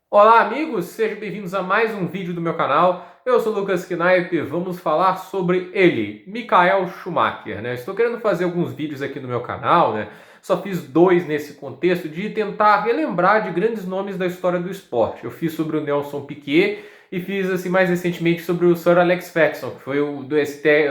Olá amigos, sejam bem-vindos a mais um vídeo do meu canal. Eu sou o Lucas Knaip, vamos falar sobre ele, Michael Schumacher, né? Estou querendo fazer alguns vídeos aqui no meu canal, né? Só fiz dois nesse contexto de tentar relembrar de grandes nomes da história do esporte. Eu fiz sobre o Nelson Piquet e fiz assim mais recentemente sobre o Sir Alex Ferguson, que foi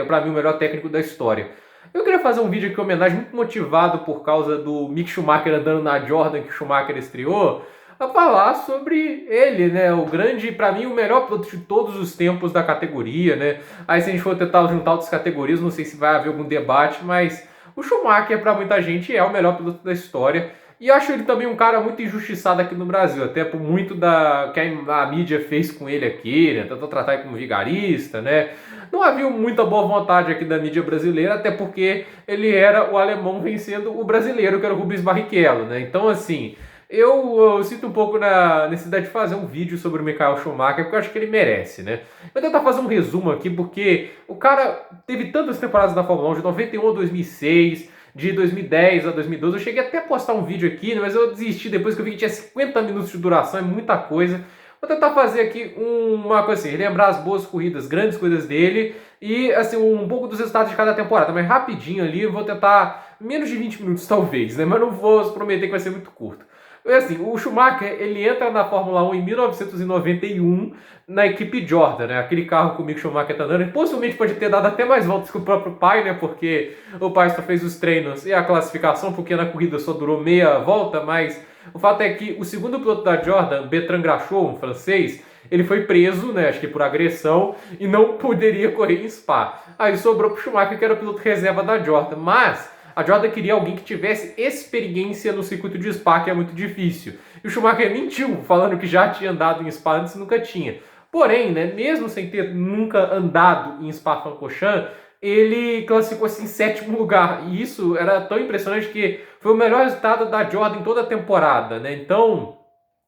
para mim o melhor técnico da história. Eu queria fazer um vídeo aqui em homenagem muito motivado por causa do Mick Schumacher andando na Jordan que o Schumacher estreou, a falar sobre ele, né? O grande, para mim, o melhor piloto de todos os tempos da categoria, né? Aí se a gente for tentar juntar outras categorias, não sei se vai haver algum debate, mas o Schumacher, para muita gente, é o melhor piloto da história. E eu acho ele também um cara muito injustiçado aqui no Brasil, até por muito da que a mídia fez com ele aqui, né? Tentou tratar ele como vigarista, né? Não havia muita boa vontade aqui da mídia brasileira, até porque ele era o alemão vencendo o brasileiro, que era o Rubens Barrichello, né? Então, assim, eu sinto um pouco na necessidade de fazer um vídeo sobre o Michael Schumacher, porque eu acho que ele merece, né? Vou tentar fazer um resumo aqui, porque o cara teve tantas temporadas na Fórmula 1, de 91 a 2006, de 2010 a 2012. Eu cheguei até a postar um vídeo aqui, né, mas eu desisti depois que eu vi que tinha 50 minutos de duração, é muita coisa. Vou tentar fazer aqui uma coisa assim, relembrar as boas corridas, grandes corridas dele e assim um pouco dos resultados de cada temporada, mas rapidinho ali, eu vou tentar menos de 20 minutos talvez, né? Mas não vou prometer que vai ser muito curto. Assim, o Schumacher, ele entra na Fórmula 1 em 1991 na equipe Jordan, né? Aquele carro que o Mick Schumacher tá andando. Ele possivelmente pode ter dado até mais voltas que o próprio pai, né? Porque o pai só fez os treinos e a classificação, porque na corrida só durou meia volta, mas o fato é que o segundo piloto da Jordan, Bertrand Grachot, um francês, ele foi preso, né, acho que por agressão, e não poderia correr em Spa. Aí sobrou pro Schumacher, que era o piloto reserva da Jordan. Mas a Jordan queria alguém que tivesse experiência no circuito de Spa, que é muito difícil. E o Schumacher mentiu, falando que já tinha andado em Spa antes e nunca tinha. Porém, né, mesmo sem ter nunca andado em Spa-Francorchamps, ele classificou-se em sétimo lugar. E isso era tão impressionante que foi o melhor resultado da Jordan em toda a temporada, né? Então,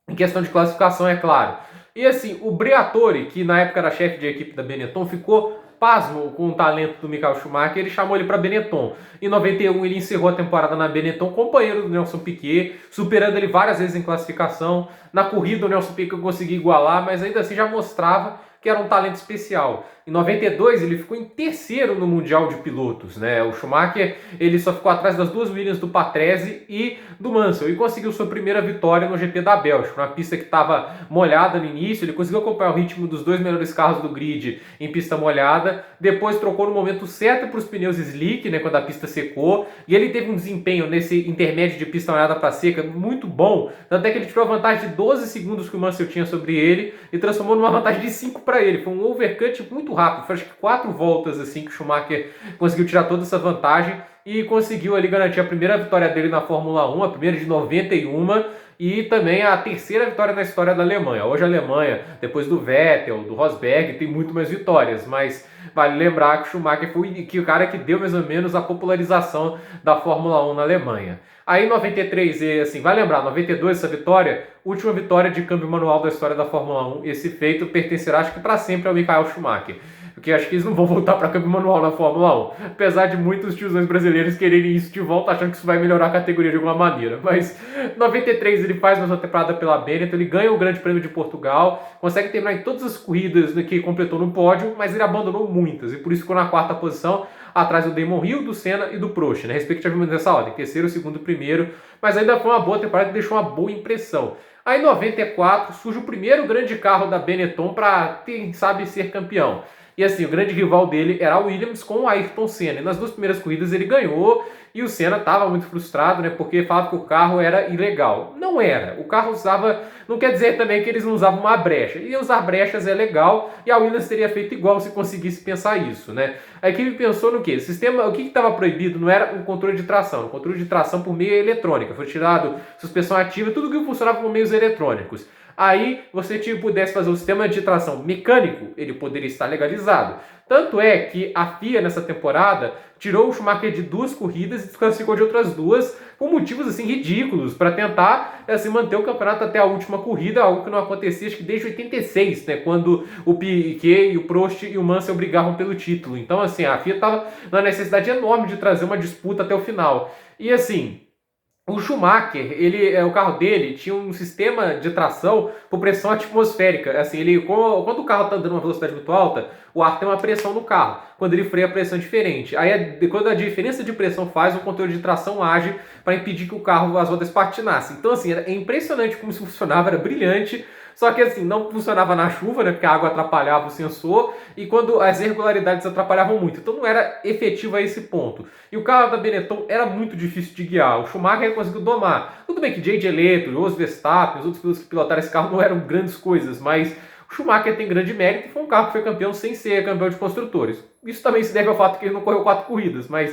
em questão de classificação, é claro. E assim, o Briatore, que na época era chefe de equipe da Benetton, ficou pasmo com o talento do Michael Schumacher, ele chamou ele para Benetton. Em 91 ele encerrou a temporada na Benetton, companheiro do Nelson Piquet, superando ele várias vezes em classificação. Na corrida o Nelson Piquet conseguiu igualar, mas ainda assim já mostrava que era um talento especial. Em 92 ele ficou em terceiro no Mundial de Pilotos, né? O Schumacher ele só ficou atrás das duas Williams do Patrese e do Mansell e conseguiu sua primeira vitória no GP da Bélgica, uma pista que estava molhada no início. Ele conseguiu acompanhar o ritmo dos dois melhores carros do grid em pista molhada, depois trocou no momento certo para os pneus slick, né, quando a pista secou, e ele teve um desempenho nesse intermédio de pista molhada para seca muito bom, até que ele tirou a vantagem de 12 segundos que o Mansell tinha sobre ele e transformou numa vantagem de 5 para ele. Foi um overcut muito rápido, foi acho que 4 voltas assim que o Schumacher conseguiu tirar toda essa vantagem e conseguiu ali garantir a primeira vitória dele na Fórmula 1, a primeira de 91 e também a terceira vitória na história da Alemanha. Hoje a Alemanha, depois do Vettel, do Rosberg, tem muito mais vitórias, mas vale lembrar que o Schumacher foi o cara que deu mais ou menos a popularização da Fórmula 1 na Alemanha. Aí em 93, assim, vai lembrar, 92 essa vitória, última vitória de câmbio manual da história da Fórmula 1. Esse feito pertencerá acho que para sempre ao Michael Schumacher, porque acho que eles não vão voltar para câmbio manual na Fórmula 1, apesar de muitos tiozões brasileiros quererem isso de volta, achando que isso vai melhorar a categoria de alguma maneira. Mas em 93 ele faz uma temporada pela Benetton, ele ganha o Grande Prêmio de Portugal, consegue terminar em todas as corridas que completou no pódio, mas ele abandonou muitas, e por isso ficou na quarta posição, atrás do Damon Hill, do Senna e do Prost, né? Respectivamente nessa ordem, terceiro, segundo, primeiro, mas ainda foi uma boa temporada e deixou uma boa impressão. Aí em 94 surge o primeiro grande carro da Benetton para, quem sabe, ser campeão. E assim, o grande rival dele era a Williams com o Ayrton Senna. E nas duas primeiras corridas ele ganhou e o Senna estava muito frustrado, né? Porque falava que o carro era ilegal. Não era. O carro usava... Não quer dizer também que eles não usavam uma brecha. E usar brechas é legal e a Williams teria feito igual se conseguisse pensar isso, né? A equipe pensou no quê? O sistema, o que estava proibido não era o controle de tração. O controle de tração por meio eletrônica. Foi tirado suspensão ativa, tudo que funcionava por meios eletrônicos. Aí você pudesse fazer o sistema de tração mecânico, ele poderia estar legalizado. Tanto é que a FIA nessa temporada tirou o Schumacher de duas corridas e desclassificou de outras duas com motivos assim ridículos para tentar assim, manter o campeonato até a última corrida, algo que não acontecia acho que desde 86, né, quando o Piquet e o Prost e o Mansell brigavam pelo título. Então assim, a FIA estava na necessidade enorme de trazer uma disputa até o final. E assim, O Schumacher, o carro dele tinha um sistema de tração por pressão atmosférica. Assim, quando o carro está andando uma velocidade muito alta, o ar tem uma pressão no carro. Quando ele freia, a pressão é diferente. Aí, quando a diferença de pressão faz, o controle de tração age para impedir que o carro, as rodas patinassem. Então, assim, é impressionante como isso funcionava, era brilhante. Só que assim, não funcionava na chuva, né? Porque a água atrapalhava o sensor e quando as irregularidades atrapalhavam muito. Então não era efetivo a esse ponto. E o carro da Benetton era muito difícil de guiar. O Schumacher conseguiu domar. Tudo bem que J.J. Leto, Jos Verstappen, os outros pilotos que pilotaram esse carro não eram grandes coisas, mas o Schumacher tem grande mérito e foi um carro que foi campeão sem ser campeão de construtores. Isso também se deve ao fato que ele não correu 4 corridas, mas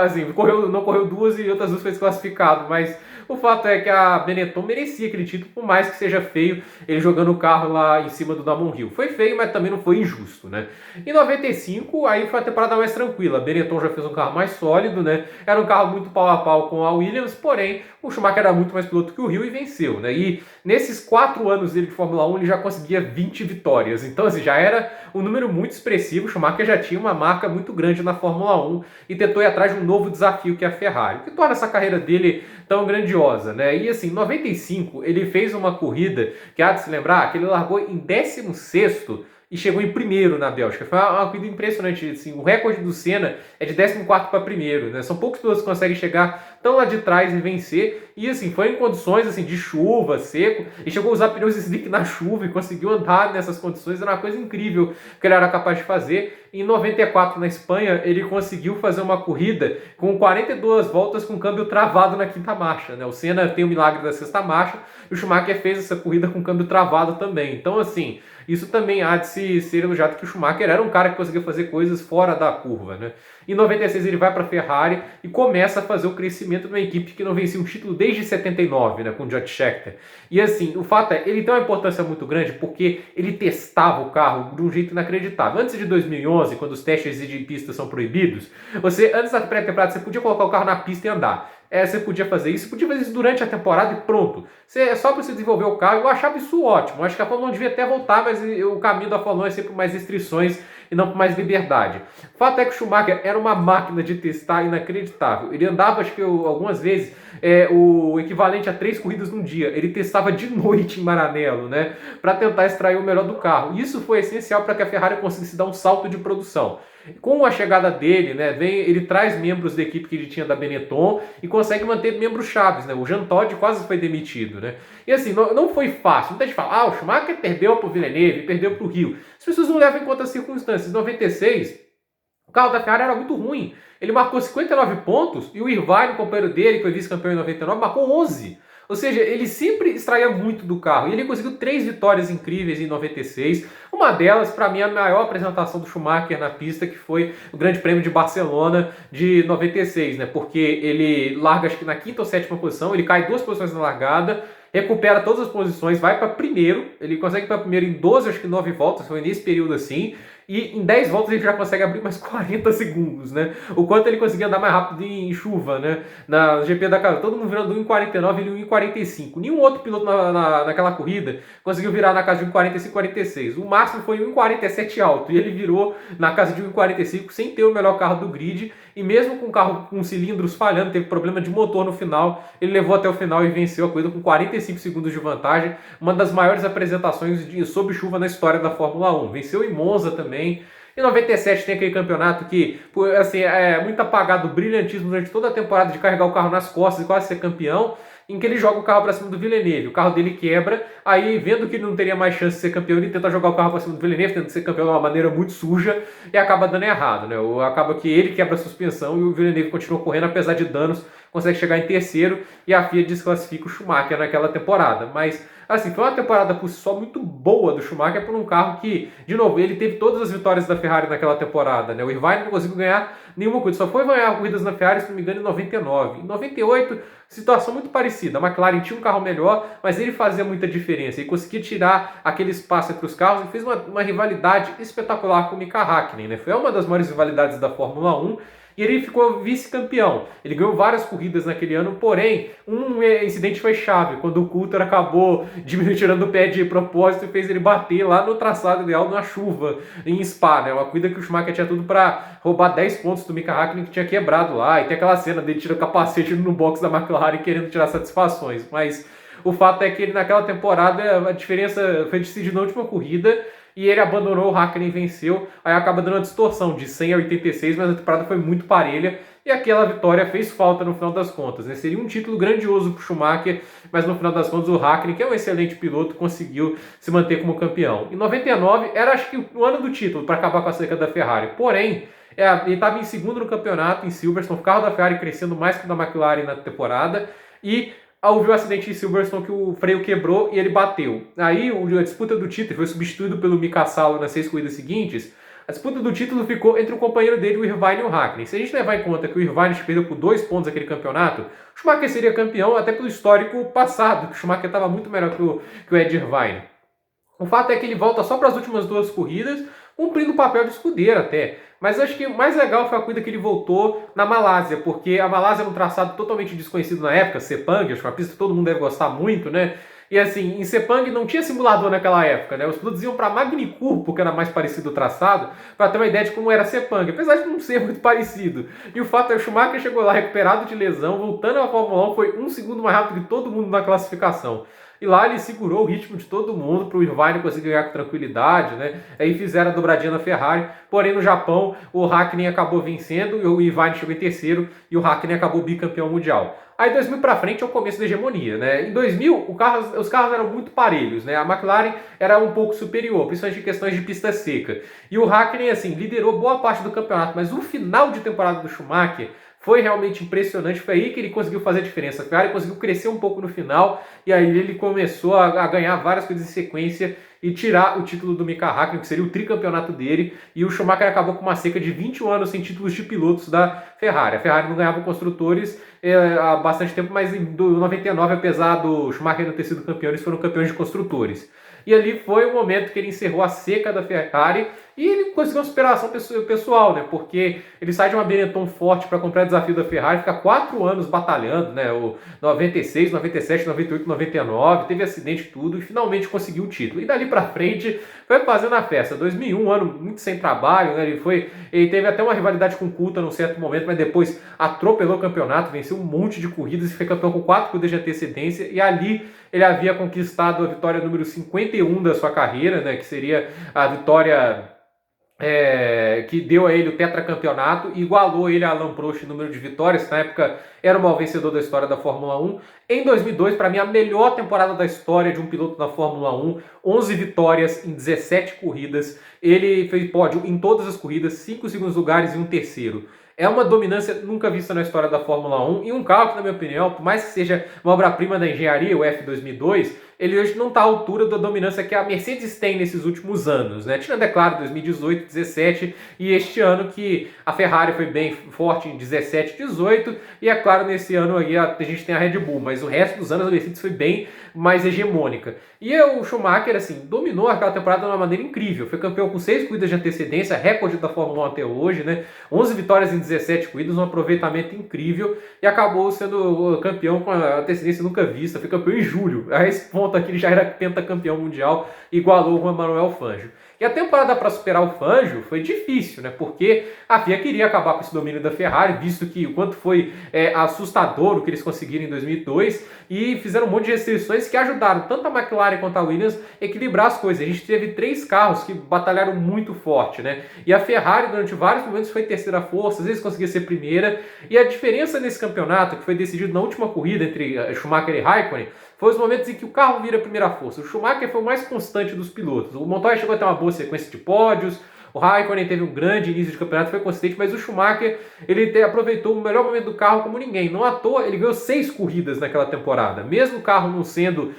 assim, não correu 2 e outras 2 foi desclassificado, mas o fato é que a Benetton merecia aquele título, por mais que seja feio ele jogando o carro lá em cima do Damon Hill. Foi feio, mas também não foi injusto, né? Em 95, aí foi a temporada mais tranquila. A Benetton já fez um carro mais sólido, né? Era um carro muito pau a pau com a Williams, porém o Schumacher era muito mais piloto que o Hill e venceu, né? E nesses 4 anos dele de Fórmula 1, ele já conseguia 20 vitórias. Então, assim, já era um número muito expressivo. O Schumacher já tinha uma marca muito grande na Fórmula 1 e tentou ir atrás de um novo desafio que é a Ferrari, o que torna essa carreira dele tão grandiosa, né? E assim, em 95, ele fez uma corrida que há de se lembrar que ele largou em 16º e chegou em primeiro na Bélgica. Foi uma corrida impressionante. Assim, o recorde do Senna é de 14º para primeiro, né? São poucos pilotos que conseguem chegar tão lá de trás e vencer. E assim, foi em condições assim, de chuva, seco, e chegou a usar pneus slick na chuva e conseguiu andar nessas condições. Era uma coisa incrível que ele era capaz de fazer. Em 94, na Espanha, ele conseguiu fazer uma corrida com 42 voltas com câmbio travado na quinta marcha, né? O Senna tem o milagre da sexta marcha e o Schumacher fez essa corrida com câmbio travado também. Então, assim, isso também há de ser elogiado, que o Schumacher era um cara que conseguia fazer coisas fora da curva, né? Em 96 ele vai para a Ferrari e começa a fazer o crescimento de uma equipe que não vencia um título desde 79, né, com o George Scheckter. E assim, o fato é, ele tem uma importância muito grande porque ele testava o carro de um jeito inacreditável. Antes de 2011, quando os testes de pista são proibidos, antes da pré-temporada, você podia colocar o carro na pista e andar. Você podia fazer isso durante a temporada e pronto. É só para você desenvolver o carro. Eu achava isso ótimo. Eu acho que a Fórmula 1 devia até voltar, mas o caminho da Fórmula 1 é sempre mais restrições e não com mais liberdade. O fato é que o Schumacher era uma máquina de testar inacreditável. Ele andava, acho que algumas vezes, o equivalente a 3 corridas num dia. Ele testava de noite em Maranello, né, para tentar extrair o melhor do carro. Isso foi essencial para que a Ferrari conseguisse dar um salto de produção. Com a chegada dele, né, ele traz membros da equipe que ele tinha da Benetton e consegue manter membros chaves, né? O Jean Todt quase foi demitido, né? E assim, não foi fácil. Muita gente fala, o Schumacher perdeu para o Villeneuve, perdeu para o Rio. As pessoas não levam em conta as circunstâncias. Em 96, o carro da Ferrari era muito ruim. Ele marcou 59 pontos e o Irvine, o companheiro dele, que foi vice-campeão em 99, marcou 11. Ou seja, ele sempre extraía muito do carro. E ele conseguiu 3 vitórias incríveis em 96. Uma delas, para mim, a maior apresentação do Schumacher na pista, que foi o Grande Prêmio de Barcelona de 96, né? Porque ele larga, acho que na 5ª ou 7ª posição, ele cai 2 posições na largada, recupera todas as posições, vai para primeiro, ele consegue ir para primeiro em 12, acho que 9 voltas, foi nesse período assim, e em 10 voltas ele já consegue abrir mais 40 segundos, né? O quanto ele conseguia andar mais rápido em chuva, né? Na GP da casa, todo mundo virando 1,49 e 1,45. Nenhum outro piloto naquela corrida conseguiu virar na casa de 1,45, 46. O máximo foi 1,47 alto, e ele virou na casa de 1,45 sem ter o melhor carro do grid, e mesmo com o carro com cilindros falhando, teve problema de motor no final, ele levou até o final e venceu a corrida com 45 segundos de vantagem, uma das maiores apresentações sob chuva na história da Fórmula 1. Venceu em Monza também. Em 97 tem aquele campeonato que, assim, é muito apagado, brilhantismo durante toda a temporada de carregar o carro nas costas e quase ser campeão, em que ele joga o carro para cima do Villeneuve. O carro dele quebra, aí vendo que ele não teria mais chance de ser campeão, ele tenta jogar o carro para cima do Villeneuve, tenta ser campeão de uma maneira muito suja e acaba dando errado, né? Acaba que ele quebra a suspensão e o Villeneuve continua correndo, apesar de danos, consegue chegar em terceiro e a FIA desclassifica o Schumacher naquela temporada. Mas, assim, foi uma temporada por si só muito boa do Schumacher por um carro que, de novo, ele teve todas as vitórias da Ferrari naquela temporada, né? O Irvine não conseguiu ganhar nenhuma corrida, só foi ganhar corridas na Ferrari, se não me engano, em 99. Em 98, situação muito parecida. A McLaren tinha um carro melhor, mas ele fazia muita diferença. Ele conseguia tirar aquele espaço entre os carros e fez uma rivalidade espetacular com o Mika Hakkinen, né? Foi uma das maiores rivalidades da Fórmula 1. e ele ficou vice-campeão. Ele ganhou várias corridas naquele ano, porém, um incidente foi chave, quando o Coulthard acabou tirando o pé de propósito e fez ele bater lá no traçado ideal na chuva, em Spa, né? Uma corrida que o Schumacher tinha tudo para roubar 10 pontos do Mika Hakkinen, que tinha quebrado lá, e tem aquela cena dele tirando o capacete no box da McLaren querendo tirar satisfações, mas o fato é que ele naquela temporada a diferença foi decidida na última corrida e ele abandonou, o Hakkinen venceu, aí acaba dando uma distorção de 100 a 86, mas a temporada foi muito parelha e aquela vitória fez falta no final das contas, né? Seria um título grandioso para o Schumacher, mas no final das contas o Hakkinen, que é um excelente piloto, conseguiu se manter como campeão. Em 99 era, acho que, o ano do título para acabar com a seca da Ferrari, porém ele estava em segundo no campeonato em Silverstone, o carro da Ferrari crescendo mais que o da McLaren na temporada e houve um acidente em Silverstone que o freio quebrou e ele bateu. Aí a disputa do título foi substituído pelo Mika Salo nas 6 corridas seguintes. A disputa do título ficou entre o companheiro dele, o Irvine e o Hakkinen. Se a gente levar em conta que o Irvine perdeu por 2 pontos aquele campeonato, o Schumacher seria campeão até pelo histórico passado, que o Schumacher estava muito melhor que o Ed Irvine. O fato é que ele volta só para as últimas 2 corridas, cumprindo o papel de escudeiro até. Mas acho que o mais legal foi a corrida que ele voltou na Malásia, porque a Malásia era um traçado totalmente desconhecido na época, Sepang, acho que uma pista que todo mundo deve gostar muito, né? E assim, em Sepang não tinha simulador naquela época, né? Os pilotos iam para Magny-Cours, porque era mais parecido o traçado, para ter uma ideia de como era Sepang, apesar de não ser muito parecido. E o fato é que o Schumacher chegou lá recuperado de lesão, voltando à Fórmula 1, foi 1 segundo mais rápido que todo mundo na classificação. E lá ele segurou o ritmo de todo mundo para o Irvine conseguir ganhar com tranquilidade, né? Aí fizeram a dobradinha na Ferrari, porém no Japão o Hakkinen acabou vencendo e o Irvine chegou em terceiro e o Hakkinen acabou bicampeão mundial. Aí 2000 para frente é o começo da hegemonia, né? Em 2000 os carros eram muito parelhos, né? A McLaren era um pouco superior, principalmente em questões de pista seca. E o Hakkinen, assim, liderou boa parte do campeonato, mas o final de temporada do Schumacher foi realmente impressionante, foi aí que ele conseguiu fazer a diferença. A Ferrari conseguiu crescer um pouco no final e aí ele começou a ganhar várias coisas em sequência e tirar o título do Mika Hakkinen, que seria o tricampeonato dele, e o Schumacher acabou com uma seca de 21 anos sem títulos de pilotos da Ferrari. A Ferrari não ganhava construtores há bastante tempo, mas em 99, apesar do Schumacher não ter sido campeão, eles foram campeões de construtores. E ali foi o momento que ele encerrou a seca da Ferrari e ele conseguiu uma superação pessoal, né? Porque ele sai de uma Benetton forte para comprar o desafio da Ferrari, fica 4 anos batalhando, né? O 96, 97, 98, 99, teve acidente e tudo, e finalmente conseguiu o título. E dali para frente foi fazendo a festa. 2001, um ano muito sem trabalho, né? Ele teve até uma rivalidade com o Coulthard num certo momento, mas depois atropelou o campeonato, venceu um monte de corridas e foi campeão com 4 corridas de antecedência. E ali ele havia conquistado a vitória número 51 da sua carreira, né? Que seria a vitória que deu a ele o tetracampeonato, igualou ele a Alain Prost em número de vitórias, que na época era o maior vencedor da história da Fórmula 1. Em 2002, para mim, a melhor temporada da história de um piloto da Fórmula 1, 11 vitórias em 17 corridas, ele fez pódio em todas as corridas, 5 segundos lugares e um terceiro. É uma dominância nunca vista na história da Fórmula 1 e um carro que, na minha opinião, por mais que seja uma obra-prima da engenharia, o F2002, ele hoje não está à altura da dominância que a Mercedes tem nesses últimos anos, né? Tirando, é claro, 2018, 2017 e este ano que a Ferrari foi bem forte em 17, 18 e, é claro, nesse ano aí a gente tem a Red Bull, mas o resto dos anos a Mercedes foi bem mais hegemônica. E o Schumacher, assim, dominou aquela temporada de uma maneira incrível, foi campeão com 6 corridas de antecedência, recorde da Fórmula 1 até hoje, né? 11 vitórias em 17 corridas, um aproveitamento incrível e acabou sendo campeão com a antecedência nunca vista, foi campeão em julho. A esse ponto aqui ele já era pentacampeão mundial, igualou o Juan Manuel Fangio. E a temporada para superar o Fangio foi difícil, né? Porque a FIA queria acabar com esse domínio da Ferrari, visto que o quanto foi assustador o que eles conseguiram em 2002 e fizeram um monte de restrições que ajudaram tanto a McLaren quanto a Williams a equilibrar as coisas. A gente teve 3 carros que batalharam muito forte, né? E a Ferrari durante vários momentos foi terceira força, às vezes conseguia ser primeira. E a diferença nesse campeonato, que foi decidido na última corrida entre Schumacher e Raikkonen, foi os momentos em que o carro vira a primeira força. O Schumacher foi o mais constante dos pilotos. O Montoya chegou a ter uma boa sequência de pódios, o Raikkonen teve um grande início de campeonato, foi consistente, mas o Schumacher ele aproveitou o melhor momento do carro como ninguém. Não à toa, ele ganhou 6 corridas naquela temporada. Mesmo o carro não sendo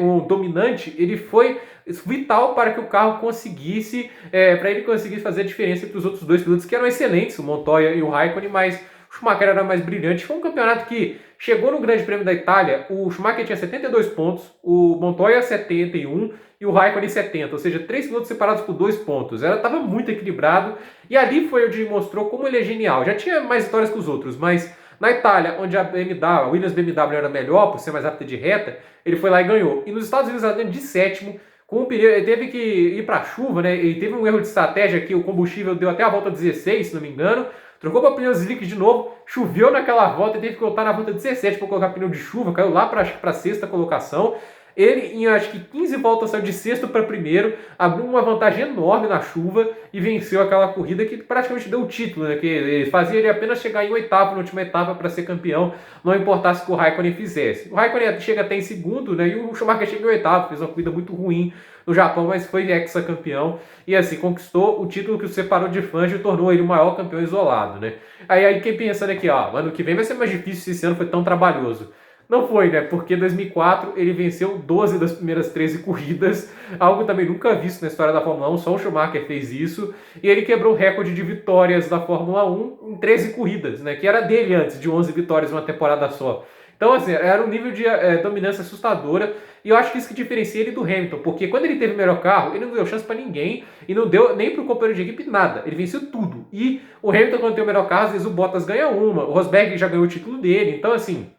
um dominante, ele foi vital para que o carro conseguisse, para ele conseguir fazer a diferença entre os outros 2 pilotos, que eram excelentes, o Montoya e o Raikkonen, mas o Schumacher era mais brilhante. Foi um campeonato que chegou no Grande Prêmio da Itália, o Schumacher tinha 72 pontos, o Montoya 71 e o Raikkonen 70, ou seja, 3 pilotos separados por 2 pontos. Estava muito equilibrado e ali foi onde mostrou como ele é genial. Já tinha mais vitórias que os outros, mas na Itália, onde a Williams BMW era melhor por ser mais rápida de reta, ele foi lá e ganhou. E nos Estados Unidos, ela de sétimo, com o pneu, ele teve que ir para a chuva, né? Ele teve um erro de estratégia que o combustível deu até a volta 16, se não me engano. Trocou para pneu slick de novo, choveu naquela volta e teve que voltar na volta 17 para colocar pneu de chuva, caiu lá para a sexta colocação. Ele, em acho que 15 voltas, saiu de sexto para primeiro, abriu uma vantagem enorme na chuva e venceu aquela corrida que praticamente deu o título, né? Que fazia ele apenas chegar em oitavo na última etapa para ser campeão, não importasse o que o Raikkonen fizesse. O Raikkonen chega até em segundo, né? E o Schumacher chega em oitavo, fez uma corrida muito ruim no Japão, mas foi ex-campeão e assim conquistou o título que o separou de Fangio e tornou ele o maior campeão isolado, né? Aí quem pensando aqui, ó, ano que vem vai ser mais difícil se esse ano foi tão trabalhoso. Não foi, né? Porque em 2004 ele venceu 12 das primeiras 13 corridas, algo também nunca visto na história da Fórmula 1, só o Schumacher fez isso, e ele quebrou o recorde de vitórias da Fórmula 1 em 13 corridas, né? Que era dele antes, de 11 vitórias em uma temporada só. Então, assim, era um nível de dominância assustadora, e eu acho que isso que diferencia ele do Hamilton, porque quando ele teve o melhor carro, ele não deu chance para ninguém, e não deu nem pro companheiro de equipe nada, ele venceu tudo. E o Hamilton, quando tem o melhor carro, às vezes o Bottas ganha uma, o Rosberg já ganhou o título dele, então, assim,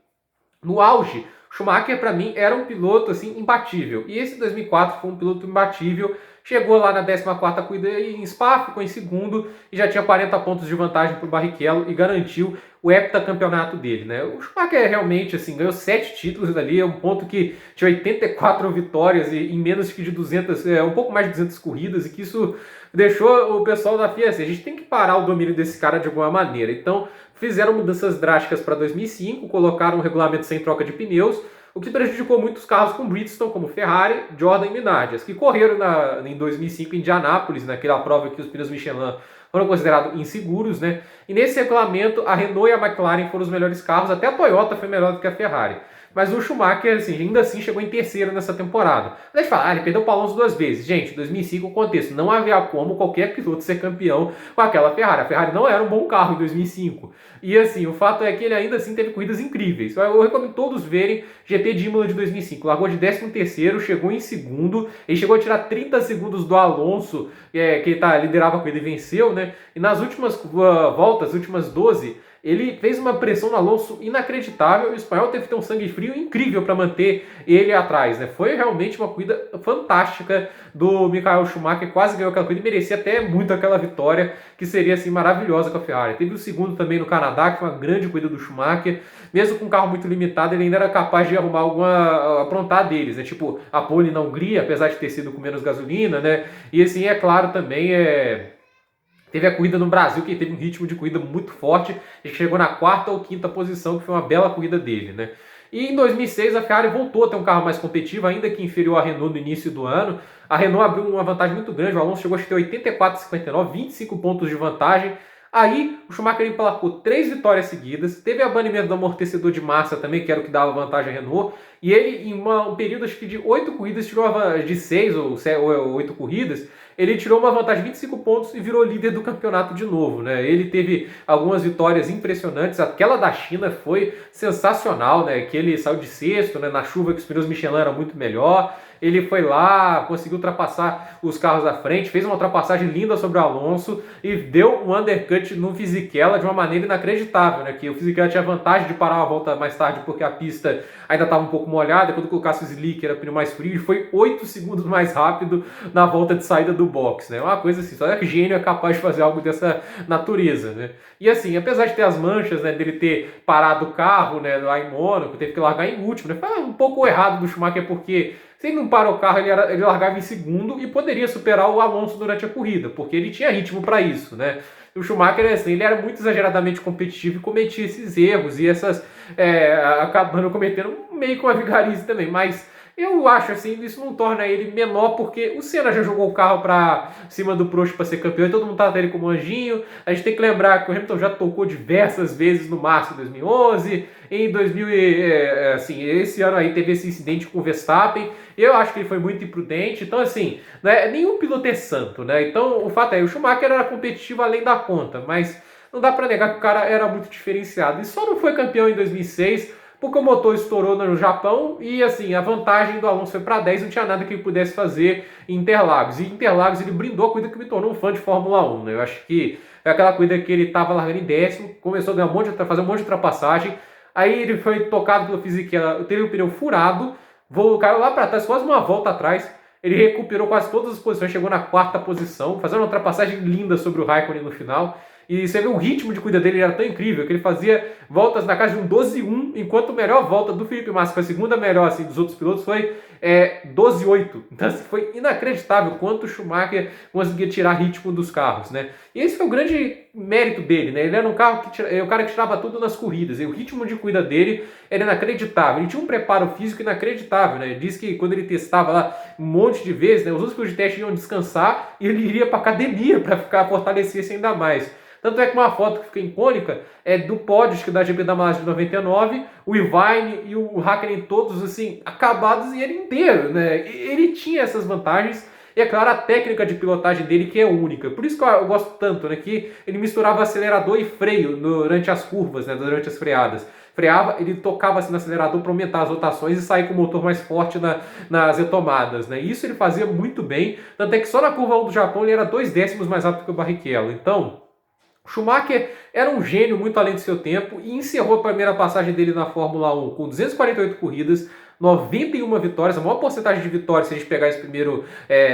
no auge, Schumacher para mim era um piloto assim imbatível. E esse 2004 foi um piloto imbatível. Chegou lá na 14ª corrida em Spa, ficou em segundo e já tinha 40 pontos de vantagem para o Barrichello e garantiu o heptacampeonato dele, né? O Schumacher realmente assim ganhou 7 títulos ali, é um ponto que tinha 84 vitórias e em menos que de 200, um pouco mais de 200 corridas, e que isso deixou o pessoal da FIA assim, a gente tem que parar o domínio desse cara de alguma maneira. Então fizeram mudanças drásticas para 2005, colocaram um regulamento sem troca de pneus, o que prejudicou muitos carros com Bridgestone, como Ferrari, Jordan e Minardi, que correram em 2005 em Indianápolis, naquela prova que os pneus Michelin foram considerados inseguros, né? E nesse regulamento, a Renault e a McLaren foram os melhores carros, até a Toyota foi melhor do que a Ferrari. Mas o Schumacher, assim, ainda assim, chegou em terceiro nessa temporada. Mas a gente fala, ele perdeu o Alonso 2 vezes. Gente, 2005, o contexto, não havia como qualquer piloto ser campeão com aquela Ferrari. A Ferrari não era um bom carro em 2005. E assim, o fato é que ele ainda assim teve corridas incríveis. Eu recomendo todos verem GP de Imola de 2005. Largou de 13º, chegou em segundo. Ele chegou a tirar 30 segundos do Alonso, que liderava a corrida e venceu, né? E nas últimas voltas, últimas 12... ele fez uma pressão no Alonso inacreditável e o espanhol teve que ter um sangue frio incrível para manter ele atrás, né? Foi realmente uma corrida fantástica do Michael Schumacher, quase ganhou aquela corrida e merecia até muito aquela vitória, que seria assim maravilhosa com a Ferrari. Teve o segundo também no Canadá, que foi uma grande corrida do Schumacher, mesmo com um carro muito limitado, ele ainda era capaz de arrumar aprontar deles, né? Tipo, a pole na Hungria, apesar de ter sido com menos gasolina, né? E assim, é claro, também teve a corrida no Brasil, que teve um ritmo de corrida muito forte, e chegou na 4ª ou 5ª posição, que foi uma bela corrida dele, né? E em 2006 a Ferrari voltou a ter um carro mais competitivo, ainda que inferior à Renault no início do ano. A Renault abriu uma vantagem muito grande, o Alonso chegou a ter 84,59, 25 pontos de vantagem. Aí o Schumacher emplacou 3 vitórias seguidas, teve abanimento do amortecedor de massa também, que era o que dava vantagem à Renault, e ele em um período acho que de 8 corridas, tirou de 6 ou 8 corridas, ele tirou uma vantagem de 25 pontos e virou líder do campeonato de novo, né? Ele teve algumas vitórias impressionantes, aquela da China foi sensacional, né? Que ele saiu de sexto, né? Na chuva, que os pneus Michelin eram muito melhor. Ele foi lá, conseguiu ultrapassar os carros à frente, fez uma ultrapassagem linda sobre o Alonso e deu um undercut no Fisichella de uma maneira inacreditável, né? Que o Fisichella tinha vantagem de parar uma volta mais tarde porque a pista ainda estava um pouco molhada, quando colocasse o slick era pneu mais frio, e foi 8 segundos mais rápido na volta de saída do box, né? Uma coisa assim, só é que gênio é capaz de fazer algo dessa natureza, né? E assim, apesar de ter as manchas, né, dele ter parado o carro, né, lá em Mônaco, teve que largar em último, né? Foi um pouco errado do Schumacher, porque se ele não para o carro, ele largava em segundo e poderia superar o Alonso durante a corrida, porque ele tinha ritmo para isso, né? O Schumacher, assim, ele era muito exageradamente competitivo e cometia esses erros e acabando cometendo meio com a vigarice também, mas eu acho assim, isso não torna ele menor, porque o Senna já jogou o carro para cima do Prost para ser campeão e todo mundo trata ele como anjinho. A gente tem que lembrar que o Hamilton já tocou diversas vezes no Massa em 2011, em 2000 assim, esse ano aí teve esse incidente com o Verstappen. Eu acho que ele foi muito imprudente, então assim, né, nenhum piloto é santo, né? Então o fato é, o Schumacher era competitivo além da conta, mas não dá para negar que o cara era muito diferenciado. E só não foi campeão em 2006 porque o motor estourou no Japão e assim, a vantagem do Alonso foi para 10, não tinha nada que ele pudesse fazer em Interlagos. E em Interlagos ele brindou a corrida que me tornou um fã de Fórmula 1, né? Eu acho que é aquela corrida que ele estava largando em décimo, começou a ganhar fazer um monte de ultrapassagem, aí ele foi tocado pelo Fisichella, teve o pneu furado, caiu lá para trás, quase uma volta atrás, ele recuperou quase todas as posições, chegou na quarta posição, fazendo uma ultrapassagem linda sobre o Raikkonen no final. E você vê o ritmo de corrida dele era tão incrível que ele fazia voltas na casa de um 12-1, enquanto a melhor volta do Felipe Massa, que foi a segunda melhor assim, dos outros pilotos, foi 12-8. Então assim, foi inacreditável quanto o Schumacher conseguia tirar ritmo dos carros, né? E esse foi o grande mérito dele, né? Ele era um o cara que tirava tudo nas corridas, e o ritmo de corrida dele era inacreditável. Ele tinha um preparo físico inacreditável, né? Ele disse que quando ele testava lá um monte de vezes, né, os outros pilotos de teste iam descansar e ele iria para academia para fortalecer-se ainda mais. Tanto é que uma foto que fica icônica é do pódio que da GP da Malásia de 99, o Irvine e o Hakkinen todos assim, acabados e ele inteiro, né? Ele tinha essas vantagens e, é claro, a técnica de pilotagem dele que é única. Por isso que eu gosto tanto, né? Que ele misturava acelerador e freio durante as curvas, né? Durante as freadas. Freava, ele tocava assim no acelerador para aumentar as rotações e sair com o motor mais forte nas retomadas, né? Isso ele fazia muito bem, tanto é que só na curva 1 do Japão ele era 2 décimos mais rápido que o Barrichello. Então, Schumacher era um gênio muito além do seu tempo e encerrou a primeira passagem dele na Fórmula 1 com 248 corridas, 91 vitórias, a maior porcentagem de vitórias se a gente pegar esse primeiro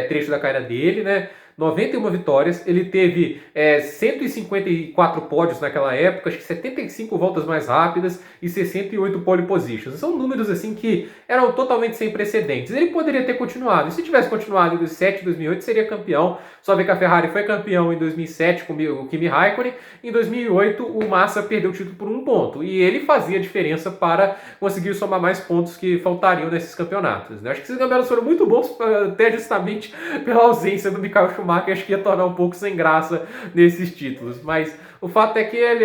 trecho da carreira dele, né? 91 vitórias, ele teve 154 pódios naquela época, acho que 75 voltas mais rápidas e 68 pole positions. São números assim que eram totalmente sem precedentes. Ele poderia ter continuado, e se tivesse continuado em 2007 e 2008 seria campeão. Só ver que a Ferrari foi campeão em 2007 com o Kimi Raikkonen, em 2008 o Massa perdeu o título por um ponto, e ele fazia diferença para conseguir somar mais pontos que faltariam nesses campeonatos. Acho que esses campeonatos foram muito bons até justamente pela ausência do Michael Schumacher, acho que ia tornar um pouco sem graça nesses títulos, mas o fato é que ele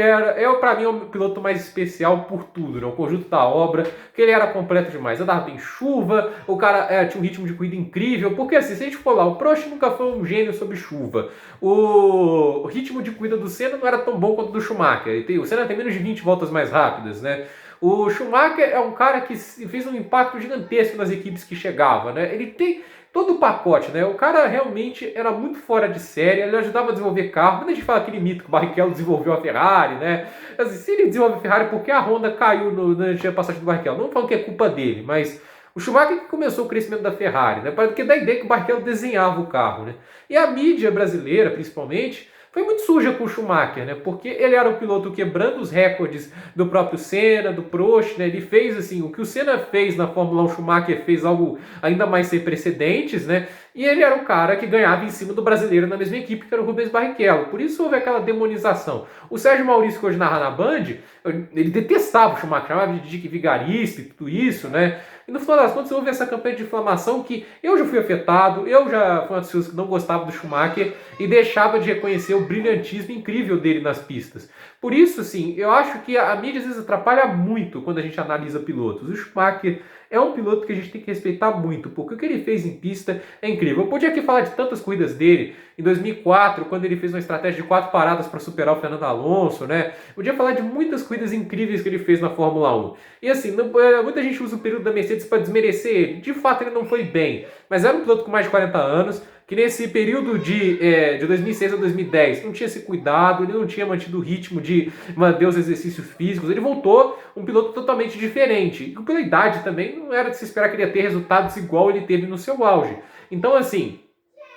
para mim, o piloto mais especial por tudo, né? O conjunto da obra, que ele era completo demais, andava bem chuva, o cara tinha um ritmo de corrida incrível, porque assim, se a gente for lá, o Prost nunca foi um gênio sobre chuva, o ritmo de corrida do Senna não era tão bom quanto o do Schumacher, o Senna tem menos de 20 voltas mais rápidas, né? O Schumacher é um cara que fez um impacto gigantesco nas equipes que chegava, né? Ele tem todo o pacote, né? O cara realmente era muito fora de série, ele ajudava a desenvolver carro. Quando a gente fala aquele mito que o Barrichello desenvolveu a Ferrari, né? Assim, se ele desenvolve a Ferrari, por que a Honda caiu na passagem do Barrichello? Não falando que é culpa dele, mas o Schumacher que começou o crescimento da Ferrari, né? Porque dá a ideia que o Barrichello desenhava o carro, né? E a mídia brasileira, principalmente, foi muito suja com o Schumacher, né? Porque ele era o piloto quebrando os recordes do próprio Senna, do Prost, né? Ele fez assim, o que o Senna fez na Fórmula 1, o Schumacher fez algo ainda mais sem precedentes, né? E ele era o cara que ganhava em cima do brasileiro na mesma equipe, que era o Rubens Barrichello. Por isso houve aquela demonização. O Sérgio Maurício, que hoje narra na Band, ele detestava o Schumacher, chamava de Dick Vigarista e tudo isso, né? E no final das contas houve essa campanha de inflamação que eu já fui afetado, eu já fui uma das pessoas que não gostava do Schumacher e deixava de reconhecer o brilhantismo incrível dele nas pistas. Por isso, assim, eu acho que a mídia às vezes atrapalha muito quando a gente analisa pilotos. O Schumacher é um piloto que a gente tem que respeitar muito, porque o que ele fez em pista é incrível. Eu podia aqui falar de tantas corridas dele, em 2004, quando ele fez uma estratégia de 4 paradas para superar o Fernando Alonso, né? Eu podia falar de muitas corridas incríveis que ele fez na Fórmula 1. E assim, muita gente usa o período da Mercedes para desmerecer ele. De fato, ele não foi bem, mas era um piloto com mais de 40 anos, que nesse período de 2006 a 2010 não tinha se cuidado, ele não tinha mantido o ritmo de manter os exercícios físicos, ele voltou um piloto totalmente diferente. E pela idade também não era de se esperar que ele ia ter resultados igual ele teve no seu auge. Então assim,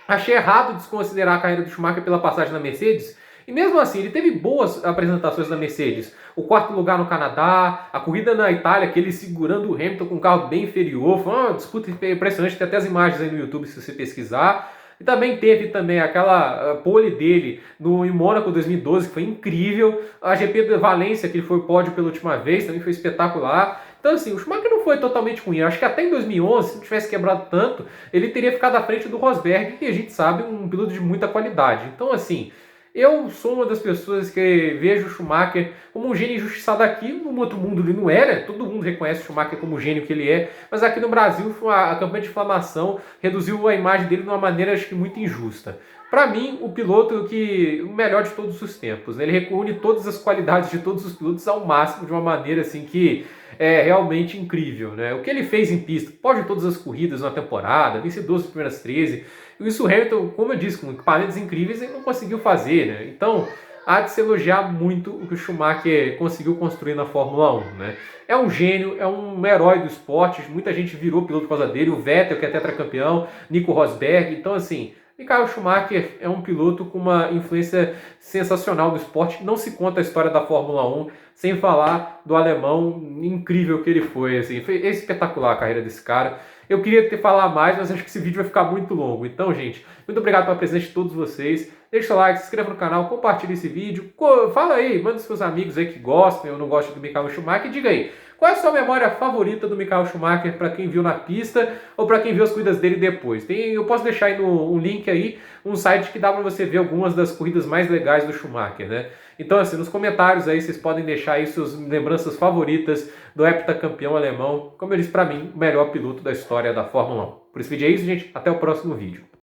achei errado desconsiderar a carreira do Schumacher pela passagem na Mercedes, e mesmo assim, ele teve boas apresentações da Mercedes. O 4º lugar no Canadá, a corrida na Itália, que ele segurando o Hamilton com um carro bem inferior. Foi uma disputa impressionante, tem até as imagens aí no YouTube se você pesquisar. E também teve aquela pole dele em Mônaco 2012, que foi incrível. A GP da Valência, que ele foi pódio pela última vez, também foi espetacular. Então assim, o Schumacher não foi totalmente ruim. Eu acho que até em 2011, se não tivesse quebrado tanto, ele teria ficado à frente do Rosberg, que a gente sabe, um piloto de muita qualidade. Então assim, eu sou uma das pessoas que vejo o Schumacher como um gênio injustiçado aqui. No outro mundo ele não era, todo mundo reconhece o Schumacher como o gênio que ele é, mas aqui no Brasil a campanha de inflamação reduziu a imagem dele de uma maneira, acho que muito injusta. para mim, o piloto o melhor de todos os tempos, né? Ele reúne todas as qualidades de todos os pilotos ao máximo, de uma maneira assim que é realmente incrível, né? O que ele fez em pista, pode todas as corridas na temporada, vencedor das primeiras 13, e isso Hamilton, como eu disse, com equipamentos incríveis, ele não conseguiu fazer, né? Então, há de se elogiar muito o que o Schumacher conseguiu construir na Fórmula 1, né? É um gênio, é um herói do esporte, muita gente virou piloto por causa dele, o Vettel, que é tetracampeão, Nico Rosberg, então assim, Michael Schumacher é um piloto com uma influência sensacional do esporte, não se conta a história da Fórmula 1 sem falar do alemão incrível que ele foi, assim, foi espetacular a carreira desse cara. Eu queria ter falar mais, mas acho que esse vídeo vai ficar muito longo. Então, gente, muito obrigado pela presença de todos vocês. Deixa seu like, se inscreva no canal, compartilhe esse vídeo. Fala aí, manda seus amigos aí que gostam ou não gostam do Michael Schumacher e diga aí, qual é a sua memória favorita do Michael Schumacher para quem viu na pista ou para quem viu as corridas dele depois? Eu posso deixar aí um link aí, um site que dá para você ver algumas das corridas mais legais do Schumacher, né? Então, assim, nos comentários aí vocês podem deixar aí suas lembranças favoritas do heptacampeão alemão, como eu disse para mim, o melhor piloto da história da Fórmula 1. Por esse vídeo é isso, gente. Até o próximo vídeo.